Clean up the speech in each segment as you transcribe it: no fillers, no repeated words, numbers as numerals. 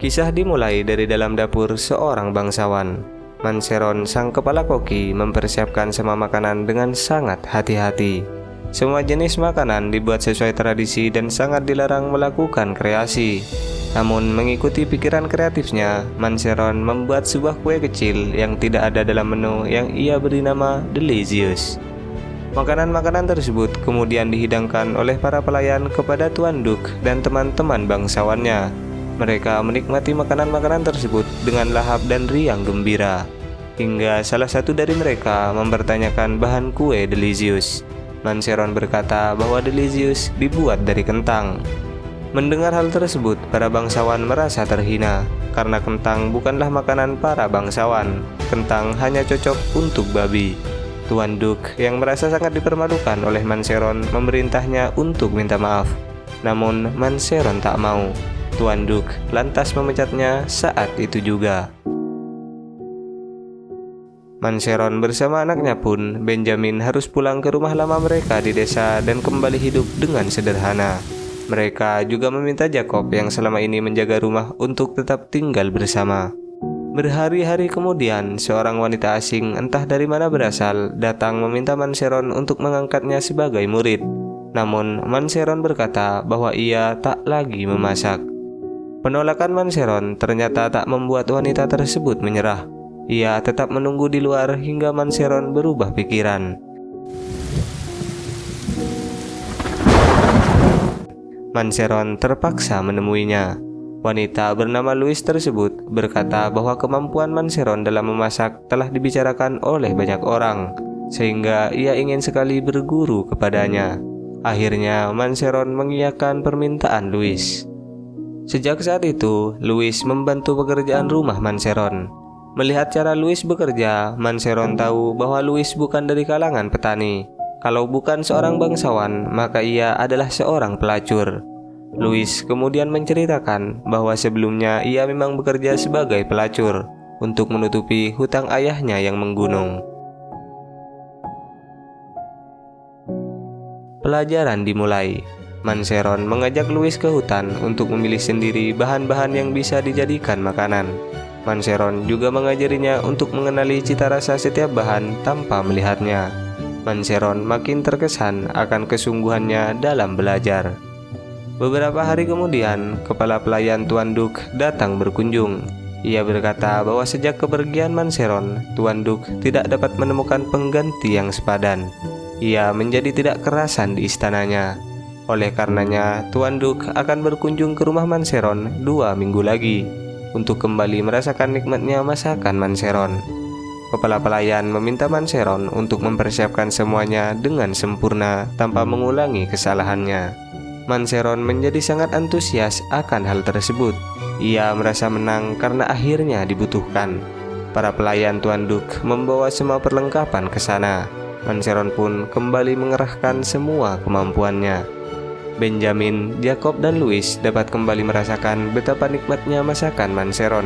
Kisah dimulai dari dalam dapur seorang bangsawan. Manseron, sang kepala koki, mempersiapkan semua makanan dengan sangat hati-hati. Semua jenis makanan dibuat sesuai tradisi dan sangat dilarang melakukan kreasi. Namun mengikuti pikiran kreatifnya, Manseron membuat sebuah kue kecil yang tidak ada dalam menu yang ia beri nama Delicious. Makanan-makanan tersebut kemudian dihidangkan oleh para pelayan kepada Tuan Duk dan teman-teman bangsawannya. Mereka menikmati makanan-makanan tersebut dengan lahap dan riang gembira, hingga salah satu dari mereka mempertanyakan bahan kue Delicious. Manseron berkata bahwa Delicious dibuat dari kentang. Mendengar hal tersebut, para bangsawan merasa terhina, karena kentang bukanlah makanan para bangsawan. Kentang hanya cocok untuk babi. Tuan Duk yang merasa sangat dipermalukan oleh Manseron memerintahnya untuk minta maaf. Namun Manseron tak mau. Tuan Duk lantas memecatnya saat itu juga. Manseron bersama anaknya pun, Benjamin, harus pulang ke rumah lama mereka di desa dan kembali hidup dengan sederhana. Mereka juga meminta Jacob yang selama ini menjaga rumah untuk tetap tinggal bersama. Berhari-hari kemudian, seorang wanita asing entah dari mana berasal datang meminta Manseron untuk mengangkatnya sebagai murid. Namun Manseron berkata bahwa ia tak lagi memasak. Penolakan Manseron ternyata tak membuat wanita tersebut menyerah. Ia tetap menunggu di luar hingga Manseron berubah pikiran. Manseron terpaksa menemuinya. Wanita bernama Louis tersebut berkata bahwa kemampuan Manseron dalam memasak telah dibicarakan oleh banyak orang, sehingga ia ingin sekali berguru kepadanya. Akhirnya Manseron mengiyakan permintaan Louis. Sejak saat itu, Louis membantu pekerjaan rumah Manseron. Melihat cara Louis bekerja, Manseron tahu bahwa Louis bukan dari kalangan petani. Kalau bukan seorang bangsawan, maka ia adalah seorang pelacur. Louis kemudian menceritakan bahwa sebelumnya ia memang bekerja sebagai pelacur untuk menutupi hutang ayahnya yang menggunung. Pelajaran dimulai. Manseron mengajak Louis ke hutan untuk memilih sendiri bahan-bahan yang bisa dijadikan makanan. Manseron juga mengajarinya untuk mengenali cita rasa setiap bahan tanpa melihatnya. Manseron makin terkesan akan kesungguhannya dalam belajar. Beberapa hari kemudian, kepala pelayan Tuan Duk datang berkunjung. Ia berkata bahwa sejak kepergian Manseron, Tuan Duk tidak dapat menemukan pengganti yang sepadan. Ia menjadi tidak kerasan di istananya. Oleh karenanya, Tuan Duk akan berkunjung ke rumah Manseron 2 minggu lagi untuk kembali merasakan nikmatnya masakan Manseron. Kepala pelayan meminta Manseron untuk mempersiapkan semuanya dengan sempurna tanpa mengulangi kesalahannya. Manseron menjadi sangat antusias akan hal tersebut. Ia merasa menang karena akhirnya dibutuhkan. Para pelayan Tuan Duk membawa semua perlengkapan ke sana. Manseron pun kembali mengerahkan semua kemampuannya. Benjamin, Jacob, dan Louis dapat kembali merasakan betapa nikmatnya masakan Manseron.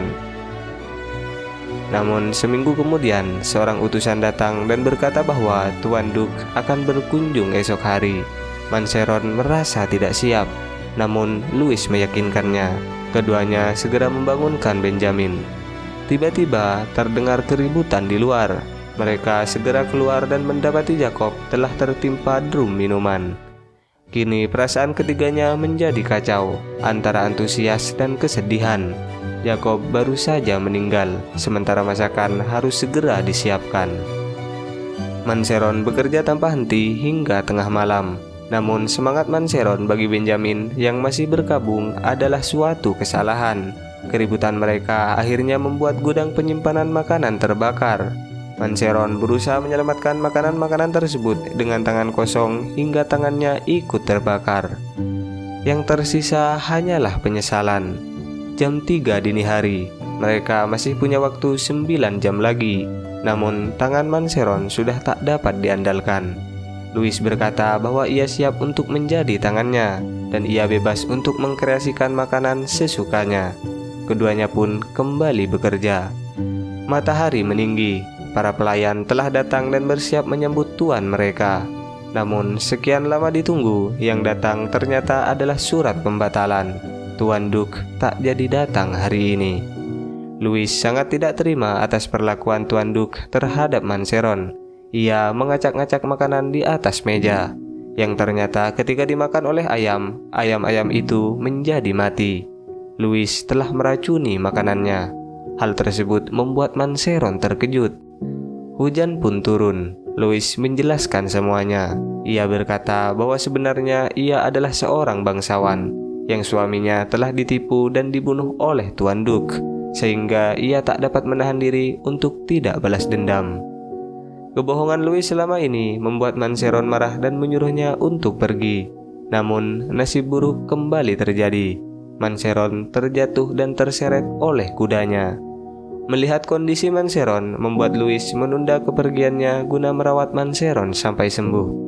Namun seminggu kemudian, seorang utusan datang dan berkata bahwa Tuan Duk akan berkunjung esok hari. Manseron merasa tidak siap, namun Louis meyakinkannya. Keduanya segera membangunkan Benjamin. Tiba-tiba terdengar keributan di luar. Mereka segera keluar dan mendapati Jacob telah tertimpa drum minuman. Kini perasaan ketiganya menjadi kacau, antara antusias dan kesedihan. Jacob baru saja meninggal, sementara masakan harus segera disiapkan. Manseron bekerja tanpa henti hingga tengah malam. Namun semangat Manseron bagi Benjamin yang masih berkabung adalah suatu kesalahan. Keributan mereka akhirnya membuat gudang penyimpanan makanan terbakar. Manseron berusaha menyelamatkan makanan-makanan tersebut dengan tangan kosong hingga tangannya ikut terbakar. Yang tersisa hanyalah penyesalan. Jam 3 dini hari, mereka masih punya waktu 9 jam lagi. Namun tangan Manseron sudah tak dapat diandalkan. Louis berkata bahwa ia siap untuk menjadi tangannya dan ia bebas untuk mengkreasikan makanan sesukanya. Keduanya pun kembali bekerja. Matahari meninggi. Para pelayan telah datang dan bersiap menyambut tuan mereka. Namun sekian lama ditunggu, yang datang ternyata adalah surat pembatalan. Tuan Duk tak jadi datang hari ini. Louis sangat tidak terima atas perlakuan Tuan Duk terhadap Manseron. Ia mengacak-ngacak makanan di atas meja, yang ternyata ketika dimakan oleh ayam-ayam itu menjadi mati. Louis telah meracuni makanannya. Hal tersebut membuat Manseron terkejut. Hujan pun turun. Louis menjelaskan semuanya. Ia berkata bahwa sebenarnya ia adalah seorang bangsawan yang suaminya telah ditipu dan dibunuh oleh Tuan Duk, sehingga ia tak dapat menahan diri untuk tidak balas dendam. Kebohongan Louis selama ini membuat Manseron marah dan menyuruhnya untuk pergi. Namun nasib buruk kembali terjadi. Manseron terjatuh dan terseret oleh kudanya. Melihat kondisi Manseron membuat Louis menunda kepergiannya guna merawat Manseron sampai sembuh.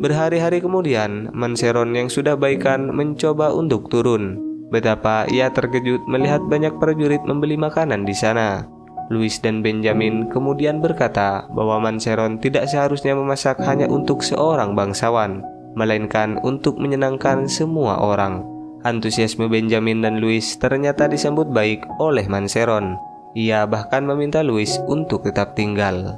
Berhari-hari kemudian, Manseron yang sudah baikan mencoba untuk turun. Betapa ia terkejut melihat banyak prajurit membeli makanan di sana. Louis dan Benjamin kemudian berkata bahwa Manseron tidak seharusnya memasak hanya untuk seorang bangsawan, melainkan untuk menyenangkan semua orang. Antusiasme Benjamin dan Louis ternyata disambut baik oleh Manseron. Ia bahkan meminta Louis untuk tetap tinggal.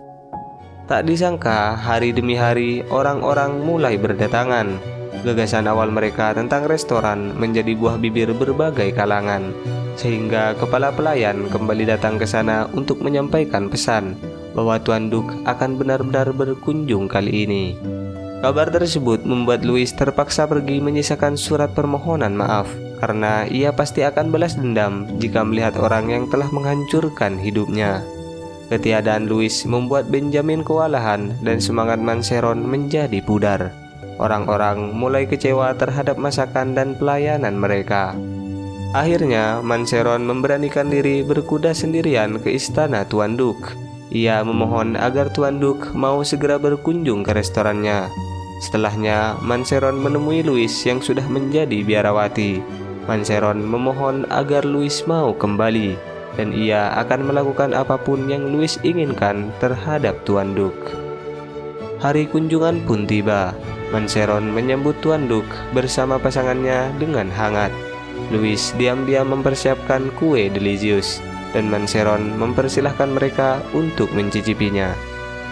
Tak disangka, hari demi hari orang-orang mulai berdatangan. Gagasan awal mereka tentang restoran menjadi buah bibir berbagai kalangan, sehingga kepala pelayan kembali datang ke sana untuk menyampaikan pesan bahwa Tuan Duk akan benar-benar berkunjung kali ini. Kabar tersebut membuat Louis terpaksa pergi menyisakan surat permohonan maaf, karena ia pasti akan balas dendam jika melihat orang yang telah menghancurkan hidupnya. Ketiadaan Louis membuat Benjamin kewalahan dan semangat Manseron menjadi pudar. Orang-orang mulai kecewa terhadap masakan dan pelayanan mereka. Akhirnya Manseron memberanikan diri berkuda sendirian ke istana Tuan Duk. Ia memohon agar Tuan Duk mau segera berkunjung ke restorannya. Setelahnya Manseron menemui Louis yang sudah menjadi biarawati. Manseron memohon agar Louis mau kembali, dan ia akan melakukan apapun yang Louis inginkan terhadap Tuan Duk. Hari kunjungan pun tiba. Manseron menyambut Tuan Duk bersama pasangannya dengan hangat. Louis diam-diam mempersiapkan kue delicious, dan Manseron mempersilahkan mereka untuk mencicipinya.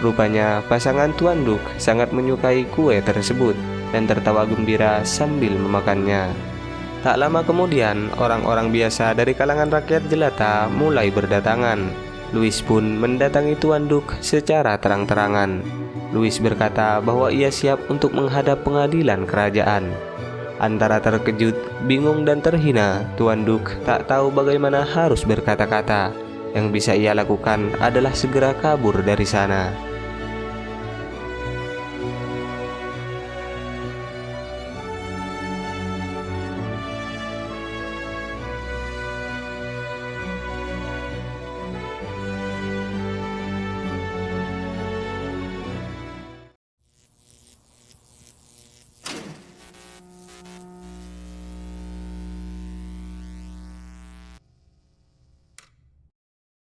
Rupanya pasangan Tuan Duk sangat menyukai kue tersebut dan tertawa gembira sambil memakannya. Tak lama kemudian, orang-orang biasa dari kalangan rakyat jelata mulai berdatangan. Louis pun mendatangi Tuan Duk secara terang-terangan. Louis berkata bahwa ia siap untuk menghadap pengadilan kerajaan. Antara terkejut, bingung dan terhina, Tuan Duk tak tahu bagaimana harus berkata-kata. Yang bisa ia lakukan adalah segera kabur dari sana.